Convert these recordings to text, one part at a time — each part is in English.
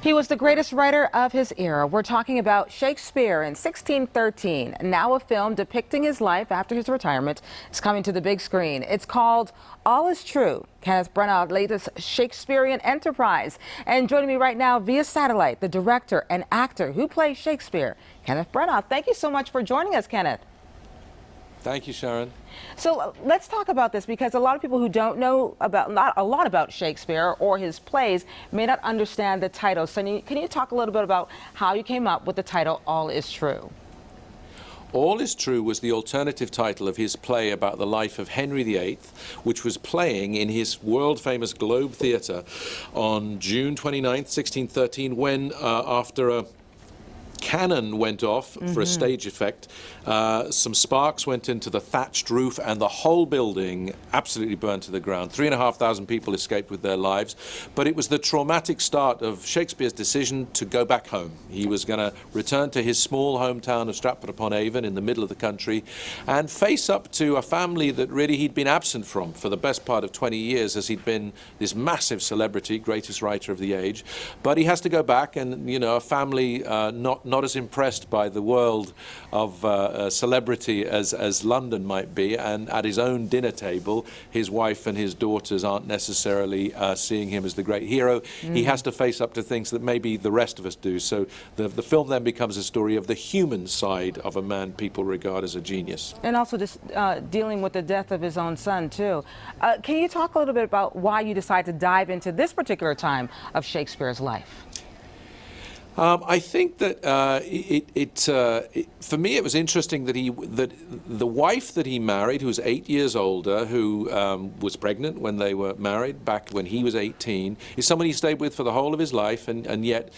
He was the greatest writer of his era. We're talking about Shakespeare in 1613. Now a film depicting his life after his retirement is coming to the big screen. It's called All Is True, Kenneth Branagh's latest Shakespearean enterprise. And joining me right now via satellite, the director and actor who plays Shakespeare, Kenneth Branagh. Thank you so much for joining us, Kenneth. Thank you, Sharon. So let's talk about this, because a lot of people who don't know not a lot about Shakespeare or his plays may not understand the title. So can you talk a little bit about how you came up with the title All Is True? All Is True was the alternative title of his play about the life of Henry VIII, which was playing in his world-famous Globe Theatre on June 29th, 1613, when after a cannon went off for a stage effect, some sparks went into the thatched roof and the whole building absolutely burned to the ground. 3,500 people escaped with their lives, but it was the traumatic start of Shakespeare's decision to go back home. He was going to return to his small hometown of Stratford-upon-Avon in the middle of the country and face up to a family that really he'd been absent from for the best part of 20 years, as he'd been this massive celebrity, greatest writer of the age. But he has to go back, and you know, a family not as impressed by the world of celebrity as London might be, and at his own dinner table, his wife and his daughters aren't necessarily seeing him as the great hero. He has to face up to things that maybe the rest of us do. So the film then becomes a story of the human side of a man people regard as a genius. And also just dealing with the death of his own son, too. Can you talk a little bit about why you decided to dive into this particular time of Shakespeare's life? I think that for me it was interesting that the wife that he married, who was 8 years older, who was pregnant when they were married back when he was 18, is someone he stayed with for the whole of his life, and yet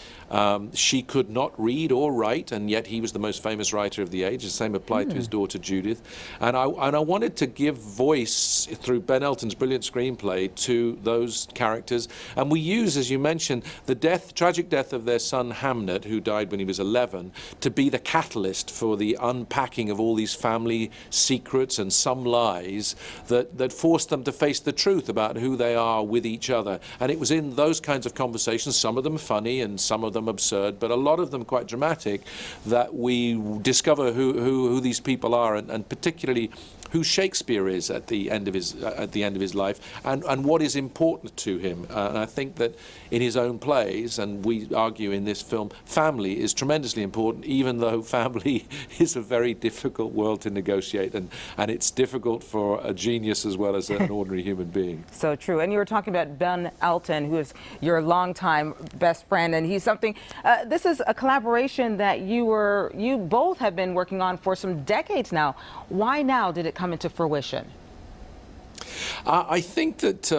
she could not read or write, and yet he was the most famous writer of the age. The same applied to his daughter Judith, and I wanted to give voice through Ben Elton's brilliant screenplay to those characters, and we use, as you mentioned, the tragic death of their son Hamnet, who died when he was 11, to be the catalyst for the unpacking of all these family secrets and some lies that forced them to face the truth about who they are with each other. And it was in those kinds of conversations, some of them funny and some of them absurd, but a lot of them quite dramatic, that we discover who these people are, and particularly who Shakespeare is at the end of his life, and what is important to him. And I think that in his own plays, and we argue in this film, family is tremendously important, even though family is a very difficult world to negotiate, and it's difficult for a genius as well as an ordinary human being. So true. And you were talking about Ben Elton, who is your longtime best friend, and he's something. This is a collaboration that you both have been working on for some decades now. Why now did it come into fruition? I think that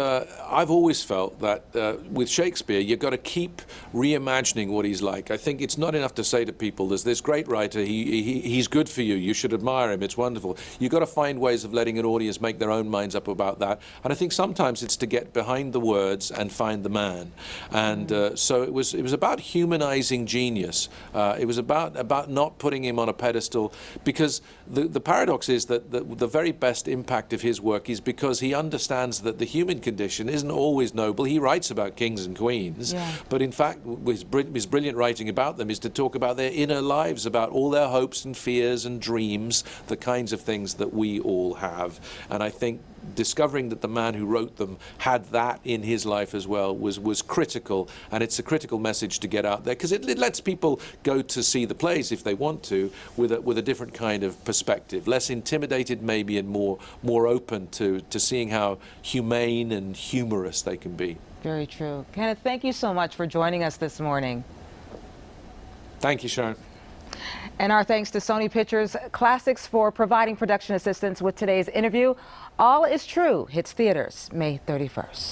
I've always felt that with Shakespeare, you've got to keep reimagining what he's like. I think it's not enough to say to people, there's this great writer, he's good for you, you should admire him, it's wonderful. You've got to find ways of letting an audience make their own minds up about that. And I think sometimes it's to get behind the words and find the man. And so it was about humanizing genius. It was about not putting him on a pedestal, because the paradox is that the very best impact of his work is because he understands that the human condition isn't always noble. He writes about kings and queens, but in fact his brilliant writing about them is to talk about their inner lives, about all their hopes and fears and dreams, the kinds of things that we all have. And I think discovering that the man who wrote them had that in his life as well was critical, and it's a critical message to get out there, because it lets people go to see the plays if they want to with a different kind of perspective, less intimidated maybe, and more open to seeing how humane and humorous they can be. Very true. Kenneth, thank you so much for joining us this morning. Thank you, Sharon. And our thanks to Sony Pictures Classics for providing production assistance with today's interview. All Is True hits theaters May 31st.